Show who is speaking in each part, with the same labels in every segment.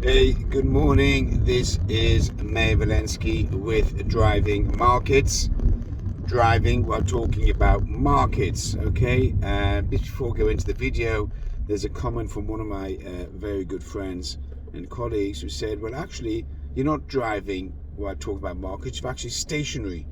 Speaker 1: Hey, good morning. This is Mayor Valensky with Driving Markets. Driving while talking about markets. Okay, before I go into the video, there's a comment from one of my very good friends and colleagues who said, well, actually, you're not driving while talking about markets, you're actually stationary.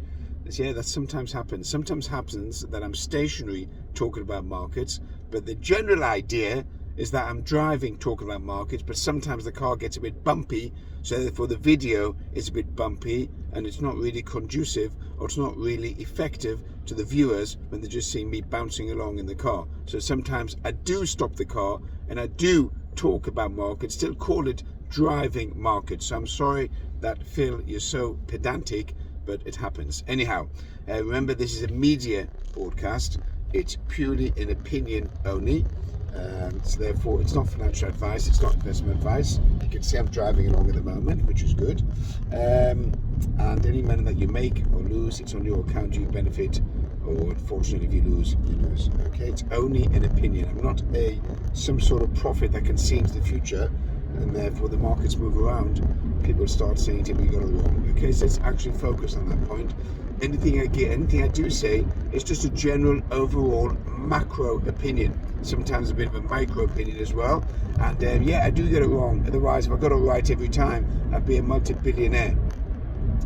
Speaker 1: Yeah, that sometimes happens. Sometimes happens that I'm stationary talking about markets, but the general idea is that I'm driving talking about markets, but sometimes the car gets a bit bumpy, so therefore the video is a bit bumpy and it's not really conducive, or it's not really effective to the viewers when they're just seeing me bouncing along in the car. So sometimes I do stop the car and I do talk about markets, still call it driving markets. So I'm sorry that, Phil, you're so pedantic, but it happens. Anyhow, remember, this is a media broadcast. It's purely an opinion only. So therefore, it's not financial advice, it's not investment advice. You can see I'm driving along at the moment, which is good. And any money that you make or lose, it's on your account. You benefit, or unfortunately, if you lose, you lose. Okay, it's only an opinion. I'm not some sort of prophet that can see into the future, and therefore the markets move around. People start saying to me, "You got it wrong." Okay, so let's actually focus on that point. Anything I do say is just a general, overall, macro opinion. Sometimes a bit of a micro opinion as well. And yeah, I do get it wrong. Otherwise, if I got it right every time, I'd be a multi-billionaire.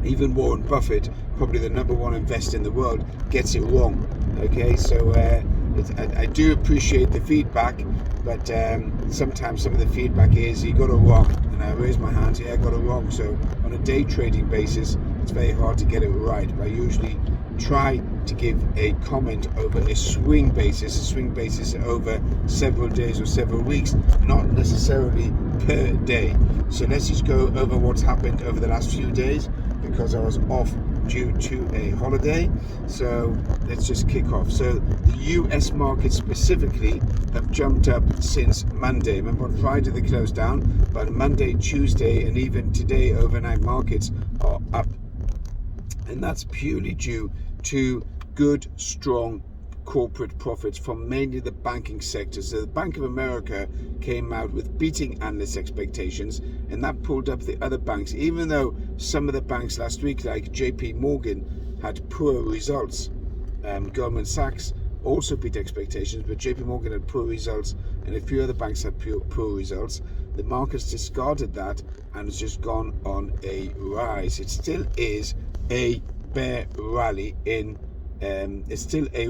Speaker 1: Even Warren Buffett, probably the number one investor in the world, gets it wrong. Okay, so I do appreciate the feedback, but sometimes some of the feedback is you got it wrong, and I raise my hand, yeah, I got it wrong. So on a day trading basis, it's very hard to get it right. But I usually try to give a comment over a swing basis over several days or several weeks, not necessarily per day. So let's just go over what's happened over the last few days, because I was off due to a holiday. So let's just kick off. So the US market specifically have jumped up since Monday. Remember, on Friday they closed down, but Monday, Tuesday, and even today, overnight markets are up. And that's purely due to good, strong corporate profits from mainly the banking sector. So the Bank of America came out with beating analyst expectations, and that pulled up the other banks, even though some of the banks last week, like JP Morgan, had poor results. Goldman Sachs also beat expectations, but JP Morgan had poor results, and a few other banks had poor results. The market's discarded that, and it's just gone on a rise. It still is a bear rally in it's still a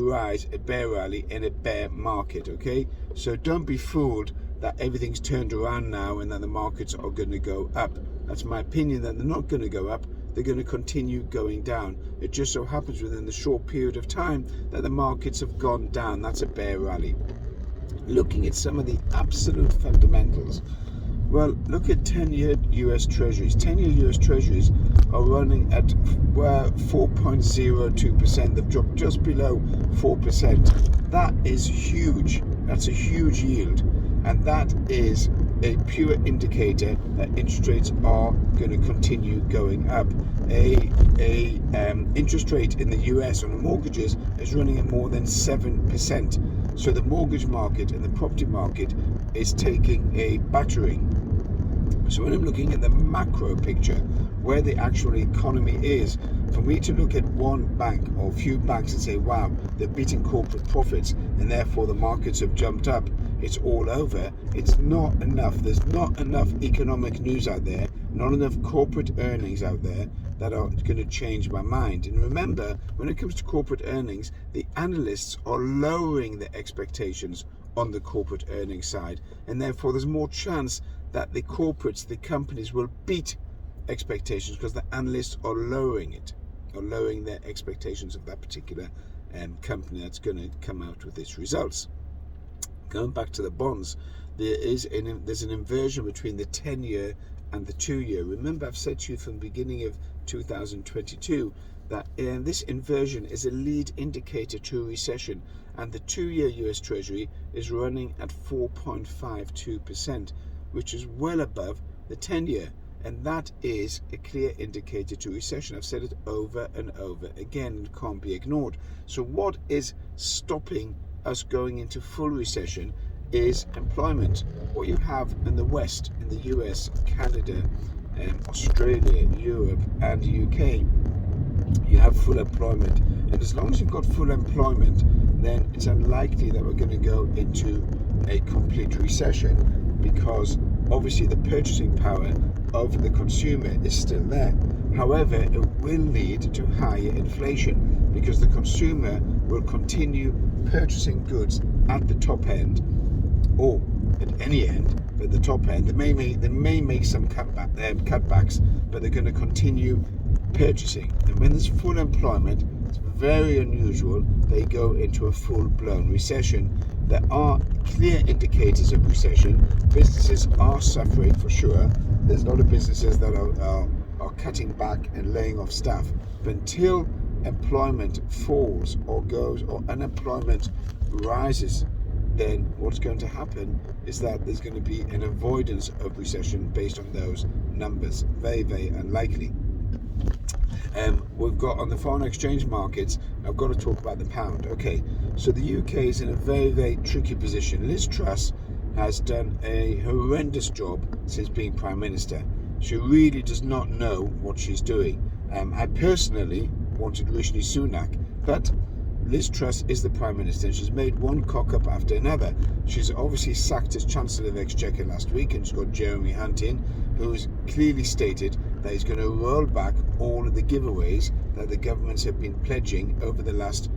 Speaker 1: bear rally in a bear market. Okay, so don't be fooled that everything's turned around now and that the markets are going to go up. That's my opinion, that they're not going to go up. They're going to continue going down. It just so happens within the short period of time that the markets have gone down. That's a bear rally. Looking at some of the absolute fundamentals, well, look at 10-year US Treasuries. 10-year US Treasuries are running at 4.02%. They've dropped just below 4%. That is huge. That's a huge yield. And that is a pure indicator that interest rates are going to continue going up. Interest rate in the US on the mortgages is running at more than 7%. So the mortgage market and the property market is taking a battering. So when I'm looking at the macro picture, where the actual economy is, for me to look at one bank or a few banks and say, wow, they're beating corporate profits and therefore the markets have jumped up, it's all over, it's not enough. There's not enough economic news out there, not enough corporate earnings out there that are going to change my mind. And remember, when it comes to corporate earnings, the analysts are lowering their expectations on the corporate earnings side, and therefore there's more chance that the corporates, the companies, will beat expectations because the analysts are lowering their expectations of that particular company that's going to come out with its results. Going back to the bonds, there's an inversion between the 10-year and the 2-year. Remember, I've said to you from the beginning of 2022 that this inversion is a lead indicator to a recession, and the 2-year US Treasury is running at 4.52%, which is well above the 10-year, and that is a clear indicator to recession. I've said it over and over again, it can't be ignored. So what is stopping us going into full recession is employment. What you have in the West, in the US, Canada, Australia, Europe and UK, you have full employment. And as long as you've got full employment, then it's unlikely that we're going to go into a complete recession, because obviously the purchasing power of the consumer is still there. However, it will lead to higher inflation, because the consumer will continue purchasing goods at the top end, or at any end, but at the top end. They may make some cutbacks, but they're going to continue purchasing. And when there's full employment, it's very unusual they go into a full-blown recession. There are clear indicators of recession. Businesses are suffering for sure. There's a lot of businesses that are cutting back and laying off staff. But until employment falls or goes, or unemployment rises, then what's going to happen is that there's going to be an avoidance of recession based on those numbers. Very, very unlikely. We've got on the foreign exchange markets, I've got to talk about the pound. Okay, so the UK is in a very, very tricky position. Liz Truss has done a horrendous job since being Prime Minister. She really does not know what she's doing. I personally wanted Rishi Sunak, but Liz Truss is the Prime Minister, and she's made one cock up after another. She's obviously sacked as Chancellor of the Exchequer last week, and she's got Jeremy Hunt in, who's clearly stated that he's going to roll back all of the giveaways that the governments have been pledging over the last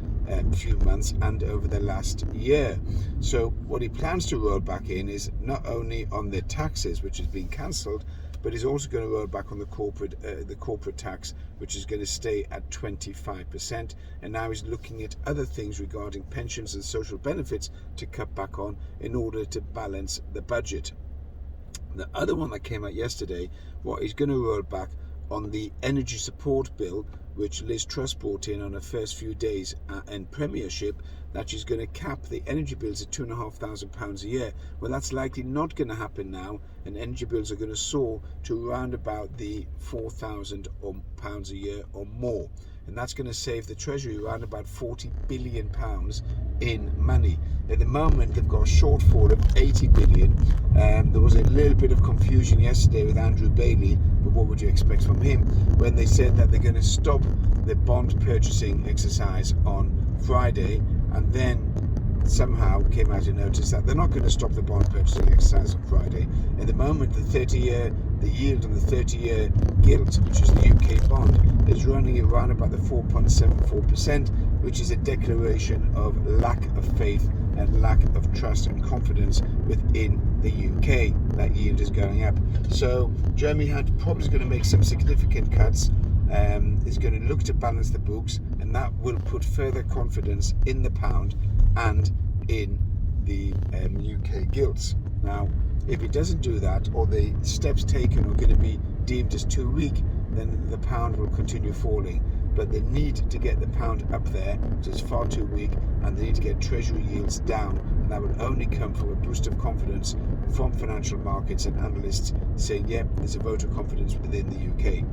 Speaker 1: few months and over the last year. So what he plans to roll back in is not only on the taxes, which has been cancelled, but he's also going to roll back on the corporate tax, which is going to stay at 25%. And now he's looking at other things regarding pensions and social benefits to cut back on in order to balance the budget. The other one that came out yesterday, what he's going to roll back on the energy support bill, which Liz Truss brought in on her first few days in premiership, that she's going to cap the energy bills at £2,500 a year. Well, that's likely not going to happen now, and energy bills are going to soar to around about the £4,000 a year or more. And that's going to save the Treasury around about £40 billion in money. At the moment, they've got a shortfall of 80 billion. There was a little bit of confusion yesterday with Andrew Bailey, but what would you expect from him when they said that they're going to stop the bond purchasing exercise on Friday, and then somehow came out and noticed that they're not going to stop the bond purchasing exercise on Friday. At the moment, the yield on the 30-year gilt, which is the UK bond, is running around about the 4.74%, which is a declaration of lack of faith and lack of trust and confidence within the UK. That yield is going up. So Jeremy Hunt probably is going to make some significant cuts. Is going to look to balance the books, and that will put further confidence in the pound and in the UK gilts. Now, if he doesn't do that, or the steps taken are going to be deemed as too weak, then the pound will continue falling. But they need to get the pound up there, which is far too weak, and they need to get treasury yields down, and that will only come from a boost of confidence from financial markets and analysts saying, yeah, there's a vote of confidence within the UK.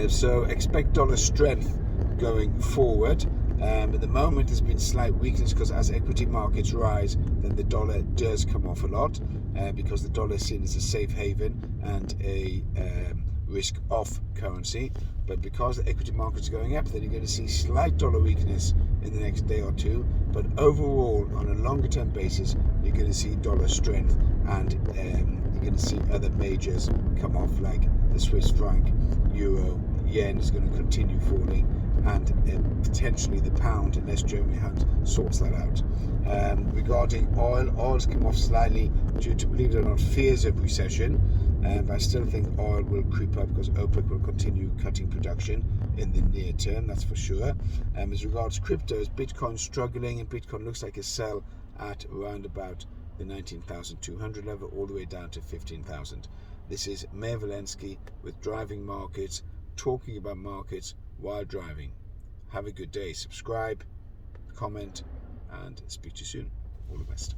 Speaker 1: So expect dollar strength going forward. At the moment, there's been slight weakness because as equity markets rise, then the dollar does come off a lot, because the dollar is seen as a safe haven and a risk-off currency. But because the equity markets are going up, then you're going to see slight dollar weakness in the next day or two. But overall, on a longer-term basis, you're going to see dollar strength, and you're going to see other majors come off, like the Swiss franc, euro, yen is going to continue falling, and potentially the pound, unless Jeremy Hunt sorts that out. Regarding oil's come off slightly due to, believe it or not, fears of recession. But I still think oil will creep up because OPEC will continue cutting production in the near term, that's for sure. As regards cryptos, Bitcoin struggling, and Bitcoin looks like a sell at around about the 19,200 level, all the way down to 15,000. This is Mayor Valensky with Driving Markets, talking about markets while driving. Have a good day. Subscribe, comment, and speak to you soon. All the best.